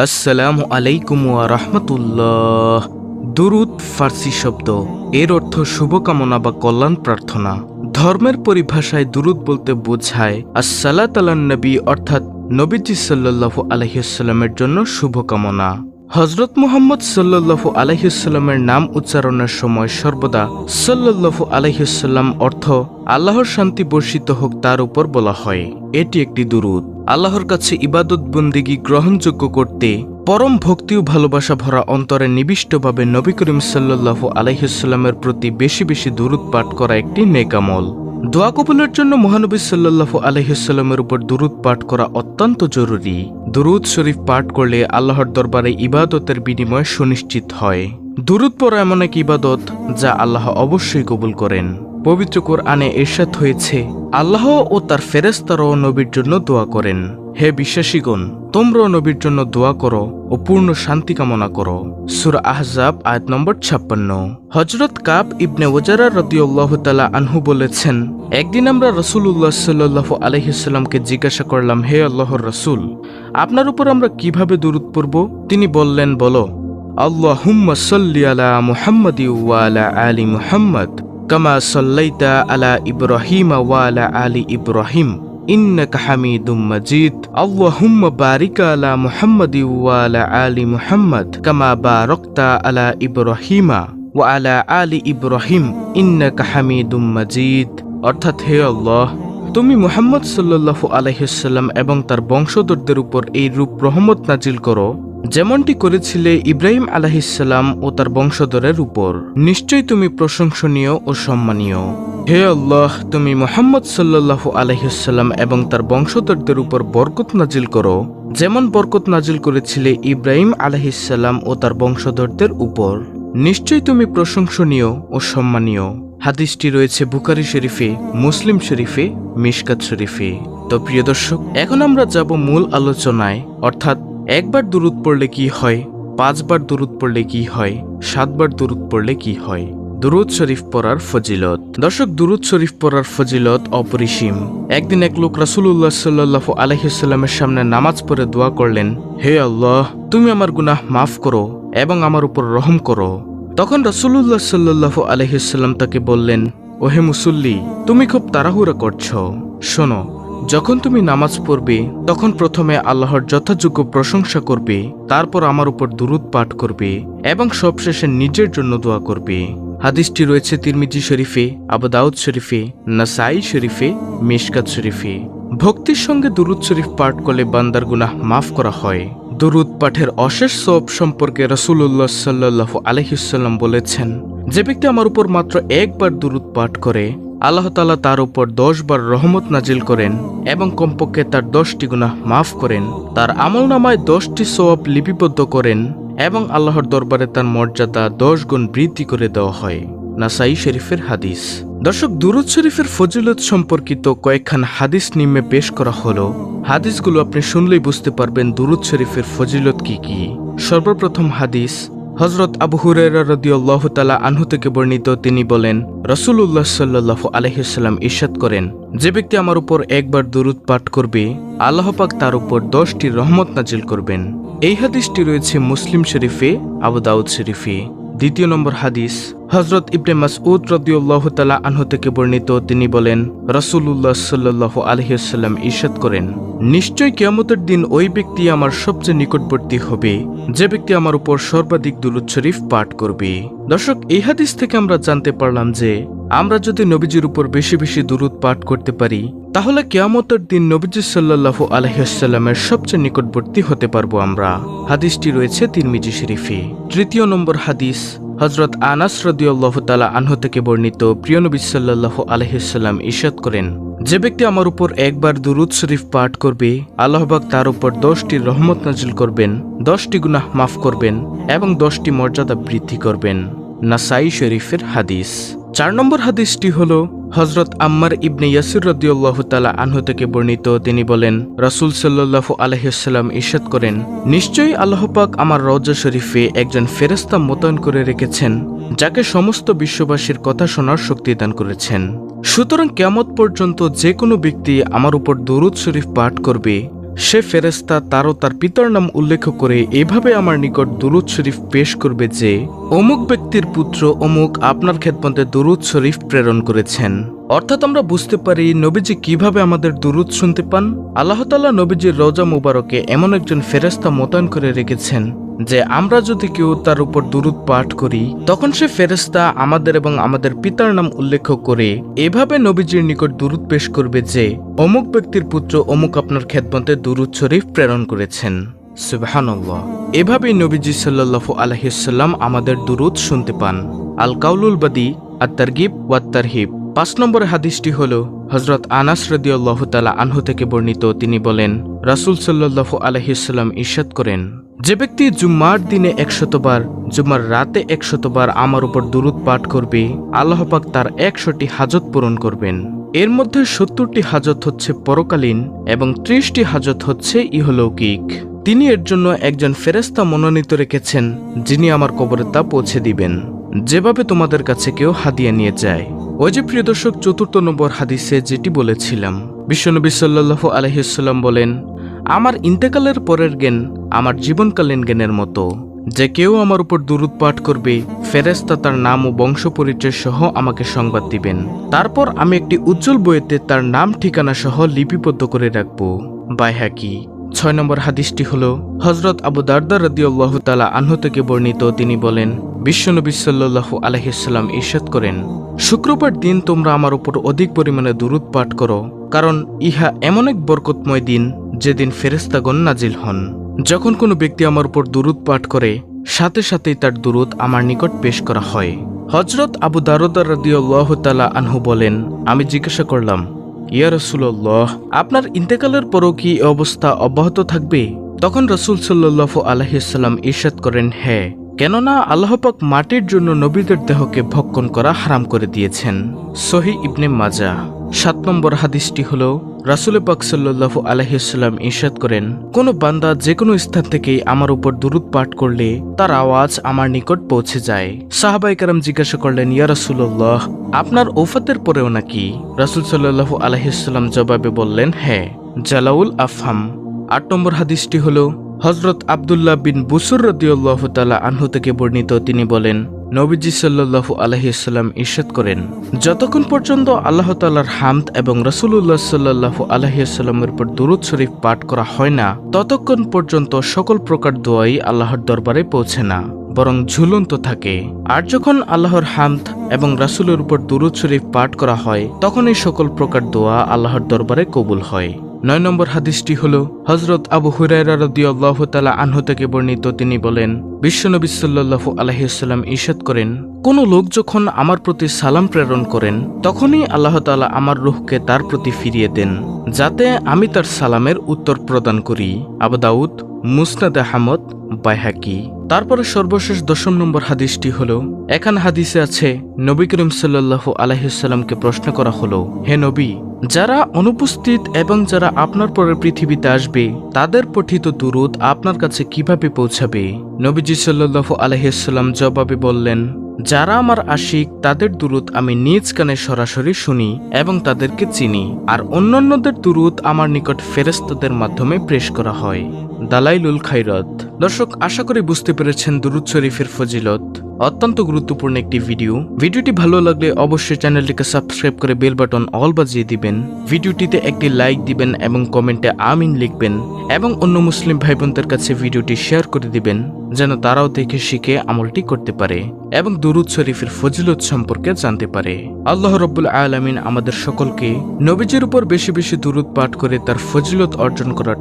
আসসালামু আলাইকুম ওয়া রাহমাতুল্লাহ। দুরূদ ফার্সি শব্দ, এর অর্থ শুভকামনা বা কল্যাণ প্রার্থনা। ধর্মের পরিভাষায় দুরূদ বলতে বোঝায় আসসালাত আলান নবী, অর্থাৎ নবীজি সাল্লাল্লাহু আলাইহি ওয়াসাল্লামের জন্য শুভকামনা। হযরত মুহাম্মদ সাল্লাল্লাহু আলাইহি ওয়াসাল্লামের নাম উচ্চারণের সময় সর্বদা সাল্লাল্লাহু আলাইহি ওয়াসাল্লাম অর্থ আল্লাহর শান্তি বর্ষিত হোক তার উপর বলা হয়। এটি একটি দুরূদ। আল্লাহর কাছে ইবাদত বন্দেগী গ্রহণযোগ্য করতে পরম ভক্তি ও ভালোবাসা ভরা অন্তরে নিবিষ্টভাবে নবী করিম সাল্লাল্লাহু আলাইহি ওয়াসাল্লামের প্রতি বেশি বেশি দুরূদ পাঠ করা একটি নেক আমল। দোয়া কবুলের জন্য মহানবী সাল্লাল্লাহু আলাইহি ওয়াসাল্লামের উপর দুরূদ পাঠ করা অত্যন্ত জরুরি। দুরূদ শরীফ পাঠ করলে আল্লাহর দরবারে ইবাদতের বিনিময় সুনিশ্চিত হয়। দুরূদ পড়া এমন এক ইবাদত যা আল্লাহ অবশ্যই কবুল করেন। পবিত্র কোরআনে ইরশাদ হয়েছে, আল্লাহ ও তার ফেরেশতারাও নবীর জন্য দোয়া করেন। হে বিশ্বাসীগণ, তোমরাও নবীর জন্য দোয়া করো ও পূর্ণ শান্তি কামনা করো। সূরা আহজাব আয়াত নম্বর 56। হযরত কাব ইবনে ওজারা রাদিয়াল্লাহু তাআলা আনহু বলেছেন, একদিন আমরা রাসূলুল্লাহ সাল্লাল্লাহু আলাইহি ওয়াসাল্লামকে জিজ্ঞাসা করলাম, হে আল্লাহর রাসূল, আপনার উপর আমরা কিভাবে দুরূদ পড়ব? তিনি বললেন, বলো, আল্লাহুম্মা সাল্লি আলা মুহাম্মাদি ওয়া আলা আলি মুহাম্মাদ কামা সাল্লাইতা আলা ইব্রাহিম ওয়া আলা আলি ইব্রাহিম ইন্নাকা হামিদুম মাজিদ। আল্লাহুম্মা বারিক আলা মুহাম্মাদি ওয়া আলা আলি মুহাম্মাদ কামা বারাকতা আলা ইব্রাহিম ওয়া আলা আলি ইব্রাহিম ইন্নাকা হামিদুম মাজিদ। অর্থাৎ, হে আল্লাহ, তুমি মুহাম্মদ সাল্লাল্লাহু আলাইহি ওয়াসাল্লাম এবং তার বংশধরদের উপর এই রূপ রহমত নাজিল করো যেমনটি করেছিলে ইব্রাহিম আলাইহিসসালাম ও তার বংশধরের উপর। নিশ্চয়ই তুমি প্রশংসনীয় ও সম্মানীয়। হে আল্লাহ, তুমি মুহাম্মদ সাল্লাল্লাহু আলাইহি ওয়াসাল্লাম এবং তার বংশধরদের উপর বরকত নাজিল করো যেমন বরকত নাজিল করেছিলে ইব্রাহিম আলাইহিসসালাম ও তার বংশধরদের উপর। নিশ্চয়ই তুমি প্রশংসনীয় ও সম্মানীয়। হাদিসটি রয়েছে বুখারী শরীফে, মুসলিম শরীফে, মিশকাত শরীফে। তো প্রিয় দর্শক, এখন আমরা যাব মূল আলোচনায়, অর্থাৎ একবার দুরূদ পড়লে কি হয়, 5 বার দুরূদ পড়লে কি হয়, 7 বার দুরূদ পড়লে কি হয়। দুরূদ শরীফ পড়ার ফজিলত। দর্শক, দুরূদ শরীফ পড়ার ফজিলত অপরিসীম। একদিন এক লোক রাসূলুল্লাহ সাল্লাল্লাহু আলাইহি ওয়াসাল্লামের সামনে নামাজ পড়ে দোয়া করলেন, হে আল্লাহ, তুমি আমার গুনাহ মাফ করো এবং আমার উপর রহম করো। তখন রাসূলুল্লাহ সাল্লাল্লাহু আলাইহি ওয়াসাল্লাম তাকে বললেন, ওহে মুসল্লি, তুমি খুব তাড়াহুড়া করছো। শোনো, যখন তুমি নামাজ পড়বে তখন প্রথমে আল্লাহর যথাযোগ্য প্রশংসা করবে, তারপর আমার উপর দুরূদ পাঠ করবে এবং সবশেষে নিজের জন্য দোয়া করবে। হাদিসটি রয়েছে তিরমিজি শরীফে, আবু দাউদ শরীফে, নাসাই শরীফে, মিশকাত শরীফে। ভক্তির সঙ্গে দুরূদ শরীফ পাঠ করলে বান্দার গুনাহ মাফ করা হয়। দুরূদ পাঠের অশেষ সওয়াব সম্পর্কে রাসূলুল্লাহ সাল্লাল্লাহু আলাইহি ওয়াসাল্লাম বলেছেন, যে ব্যক্তি আমার উপর মাত্র একবার দুরূদ পাঠ করে আল্লাহ তাআলা তার উপর 10 বার রহমত নাজিল করেন এবং কমপক্ষে তার 10টি গুনাহ মাফ করেন, তার আমলনামায় 10টি সওয়াব লিপিবদ্ধ করেন এবং আল্লাহর দরবারে তার মর্যাদা 10 গুণ বৃদ্ধি করে দেওয়া হয়। নাসাই শরীফের হাদিস। দর্শক, দুরূদ শরীফের ফজিলত সম্পর্কিত কয়েকখান হাদিস নিম্নে পেশ করা হলো। হাদিসগুলো আপনি শুনলেই বুঝতে পারবেন দুরূদ শরীফের ফজিলত কি কি। সর্বপ্রথম হাদিস, হযরত আবু হুরায়রা রাদিয়াল্লাহু তাআলা আনহু থেকে বর্ণিত, তিনি বলেন, রাসূলুল্লাহ সাল্লাল্লাহু আলাইহি ওয়াসাল্লাম ইরশাদ করেন, যে ব্যক্তি আমার উপর একবার দুরূদ পাঠ করবে আল্লাহ পাক তার উপর 10টি রহমত নাজিল করবেন। এই হাদিসটি রয়েছে মুসলিম শরীফে, আবু দাউদ শরীফে। দ্বিতীয় নম্বর হাদিস, হযরত ইবনে মাসউদ রাদিয়াল্লাহু তাআলা আনহু থেকে বর্ণিত, তিনি বলেন, রাসূলুল্লাহ সাল্লাল্লাহু আলাইহি ওয়াসাল্লাম ইরশাদ করেন, নিশ্চয় কিয়ামতের দিন ওই ব্যক্তি আমার সবচেয়ে নিকটবর্তী হবে যে ব্যক্তি আমার উপর সর্বাধিক দুরূদ শরীফ পাঠ করবে। দর্শক, এই হাদিস থেকে আমরা জানতে পারলাম যে আমরা যদি নবীজির উপর বেশি বেশি দুরূদ পাঠ করতে পারি তাহলে কিয়ামতের দিন নবীজি সাল্লাল্লাহু আলাইহি ওয়াসাল্লামের সবচেয়ে নিকটবর্তী হতে পারবো আমরা। হাদিসটি রয়েছে তিরমিজি শরীফে। তৃতীয় নম্বর হাদিস, হযরত আনাস রাদিয়াল্লাহু তাআলা আনহু থেকে বর্ণিত, প্রিয় নবী সাল্লাল্লাহু আলাইহি ওয়াসাল্লাম ইরশাদ করেন, যে ব্যক্তি আমার উপর একবার দুরূদ শরীফ পাঠ করবে আল্লাহ পাক তার উপর 10টি রহমত নাজিল করবেন, 10টি গুনাহ মাফ করবেন এবং 10টি মর্যাদা বৃদ্ধি করবেন। নাসাই শরীফের হাদিস। 4 নম্বর হাদিসটি হলো হযরত আম্মার ইবনে ইয়াসির রাদিয়াল্লাহু তাআলা আনহু থেকে বর্ণিত, তিনি বলেন, রাসূল সাল্লাল্লাহু আলাইহি ওয়াসাল্লাম ইরশাদ করেন, নিশ্চয়ই আল্লাহ পাক আমার রওজা শরীফে একজন ফেরেশতা মোতায়েন করে রেখেছেন যাকে সমস্ত বিশ্ববাসীর কথা শোনার শক্তি দান করেছেন। সুতরাং কিয়ামত পর্যন্ত যে কোনো ব্যক্তি আমার উপর দুরূদ শরীফ পাঠ করবে সে ফেরেশতা তার ও তার পিতার নাম উল্লেখ করে এভাবে আমার নিকট দুরূদ শরীফ পেশ করবে যে, অমুক ব্যক্তির পুত্র অমুক আপনার খেদমতে দুরূদ শরীফ প্রেরণ করেছেন। অর্থাৎ আমরা বুঝতে পারি নবীজি কিভাবে আমাদের দুরূদ শুনতে পান। আল্লাহ তাআলা নবীজির রওজা মুবারকে এমন একজন ফেরেশতা মোতায়েন করে রেখেছেন যে আমরা যদি কেউ তার উপর দুরূদ পাঠ করি তখন সে ফেরেশতা আমাদের এবং আমাদের পিতার নাম উল্লেখ করে এভাবে নবীজির নিকট দুরূদ পেশ করবে যে, অমুক ব্যক্তির পুত্র অমুক আপনার খেদমতে দুরূদ শরীফ প্রেরণ করেছেন। সুবহানাল্লাহ। এভাবেই নবীজি সাল্লাল্লাহু আলাইহি ওয়াসাল্লাম আমাদের দুরূদ শুনতে পান। আল কাউলুল বাদী আত-তারগিব ওয়াত তারহিব। ৫ নম্বরের হাদিসটি হল হযরত আনাস রাদিয়াল্লাহু তাআলা আনহু থেকে বর্ণিত। তিনি বলেন, রাসূল সাল্লাল্লাহু আলাইহি ওয়াসাল্লাম ইরশাদ করেন, যে ব্যক্তি জুম্মার দিনে ১০০ বার, জুম্মার রাতে ১০০ বার আমার উপর দুরূদ পাঠ করবে, আল্লাহ পাক তার ১০০টি হাজত পূরণ করবেন। এর মধ্যে ৭০টি হাজত হচ্ছে পরকালীন এবং ৩০টি হাজত হচ্ছে ইহলৌকিক। তিনি এর জন্য একজন ফেরেশতা মনোনীত রেখেছেন যিনি আমার কবরে তা পৌঁছে দিবেন, যেভাবে তোমাদের কাছে কেউ হাদিয়া নিয়ে যায়। ওই যে প্রিয় দর্শক, ৪র্থ নম্বর হাদিসে যেটি বলেছিলাম, বিশ্বনবী সাল্লাল্লাহু আলাইহি ওয়াসাল্লাম বলেন, আমার ইন্তেকালের পরের জ্ঞান আমার জীবনকালীন জ্ঞানের মতো। যে কেউ আমার উপর দুরূদ পাঠ করবে, ফেরেশতা তার নাম ও বংশ পরিচয় সহ আমাকে সংবাদ দিবেন। তারপর আমি একটি উজ্জ্বল বইতে তার নাম ঠিকানা সহ লিপিবদ্ধ করে রাখব। বাইহাকি। ৬ নম্বর হাদিসটি হল হযরত আবু দারদা রাদিয়াল্লাহু তাআলা আনহু থেকে বর্ণিত। তিনি বলেন, বিশ্বনবী সাল্লাল্লাহু আলাইহি ওয়াসাল্লাম ইরশাদ করেন, শুক্রবার দিন তোমরা আমার উপর অধিক পরিমাণে দুরূদ পাঠ করো, কারণ ইহা এমন এক বরকতময় দিন যেদিন ফেরেশতাগণ নাজিল হন। যখন কোনো ব্যক্তি আমার উপর দুরূদ পাঠ করে, সাথে সাথেই তার দুরূদ আমার নিকট পেশ করা হয়। হযরত আবু দারদা রাদিয়াল্লাহু তাআলা আনহু বলেন, আমি জিজ্ঞাসা করলাম, ইয়া রাসূলুল্লাহ, আপনার ইন্তেকালের পরও কি এই অবস্থা অব্যাহত থাকবে? তখন রাসূল সাল্লাল্লাহু আলাইহি ওয়াসাল্লাম ইরশাদ করেন, হ্যাঁ, কেননা আল্লাহ পাক মাটির জন্য নবীদের দেহকে ভক্ষণ করা হারাম করে দিয়েছেন। সহিহ ইবনে মাজাহ। ৭ নম্বর হাদিসটি হল রাসূল পাক সাল্লাল্লাহু আলাইহি ওয়াসাল্লাম ইরশাদ করেন, কোন বান্দা যে কোনো স্থান থেকেই আমার উপর দুরূদ পাঠ করলে তার আওয়াজ আমার নিকট পৌঁছে যায়। সাহাবায়ে কেরাম জিজ্ঞাসা করলেন, ইয়া রাসূলুল্লাহ, আপনার ওফাতের পরেও নাকি? রাসূল সাল্লাল্লাহু আলাইহি ওয়াসাল্লাম জবাবে বললেন, হ্যাঁ। জালাউল আফহাম। ৮ নম্বর হাদিসটি হল হযরত আব্দুল্লাহ বিন বুসুর রাদিয়াল্লাহু তাআলা আনহু থেকে বর্ণিত। তিনি বলেন, নবীজি সাল্লাল্লাহু আলাইহি ওয়াসাল্লাম ইরশাদ করেন, যতক্ষণ পর্যন্ত আল্লাহ তাআলার হামদ এবং রাসূলুল্লাহ সাল্লাল্লাহু আলাইহি ওয়াসাল্লামের উপর দুরূদ শরীফ পাঠ করা হয় না, ততক্ষণ পর্যন্ত সকল প্রকার দোয়াই আল্লাহর দরবারে পৌঁছে না, বরং ঝুলন্ত থাকে। আর যখন আল্লাহর হামদ এবং রাসূলের উপর দুরূদ শরীফ পাঠ করা হয়, তখন এই সকল প্রকার দোয়া আল্লাহর দরবারে কবুল হয়। ৯ নম্বর হাদিসটি হল হযরত আবু হুরায়রা রাদিয়াল্লাহু তাআলা আনহু থেকে বর্ণিত। তিনি বলেন, বিশ্বনবী সাল্লাল্লাহু আলাইহি ওয়াসাল্লাম ইরশাদ করেন, কোন লোক যখন আমার প্রতি সালাম প্রেরণ করেন, তখনই আল্লাহ তাআলা আমার রূহকে তার প্রতি ফিরিয়ে দেন, যাতে আমি তার সালামের উত্তর প্রদান করি। আবু দাউদ, মুসনাদ আহমদ, বাইহাকি। তারপরে সর্বশেষ ১০ নম্বর হাদিসটি হল, এখানে হাদিসে আছে, নবী করিম সাল্লাল্লাহু আলাইহি ওয়াসাল্লামকে প্রশ্ন করা হলো, হে নবী, যারা অনুপস্থিত এবং যারা আপনার পরে পৃথিবীতে আসবে তাদের পঠিত দুরূদ আপনার কাছে কিভাবে পৌঁছাবে? নবীজি সাল্লাল্লাহু আলাইহি ওয়াসাল্লাম জবাবে বললেন, যারা আমার আশিক তাদের দুরূদ আমি নিজ কানে সরাসরি শুনি এবং তাদেরকে চিনি, আর অন্যান্যদের দুরূদ আমার নিকট ফেরেশতাদের মাধ্যমে পেশ করা হয়। দালাইলুল খায়রাত। দর্শক, আশা করি বুঝতে পেরেছেন দুরূদ শরীফের ফজিলত। অত্যন্ত গুরুত্বপূর্ণ একটি ভিডিওটি ভালো লাগলে অবশ্যই চ্যানেলটিকে সাবস্ক্রাইব করে বেল বাটন অল বাজিয়ে দিবেন। ভিডিওটিতে একটি লাইক দিবেন এবং কমেন্টে আমিন লিখবেন এবং অন্য মুসলিম ভাই বোনদের কাছে ভিডিওটি শেয়ার করে দিবেন, যেন তারাও দেখে শিখে আমলটি করতে পারে এবং দুরূদ শরীফের ফজিলত সম্পর্কে জানতে পারে। আল্লাহ রাব্বুল আলামিন আমাদের সকলকে নবীজির উপর বেশি বেশি দুরূদ পাঠ করে তার ফজিলত অর্জন করার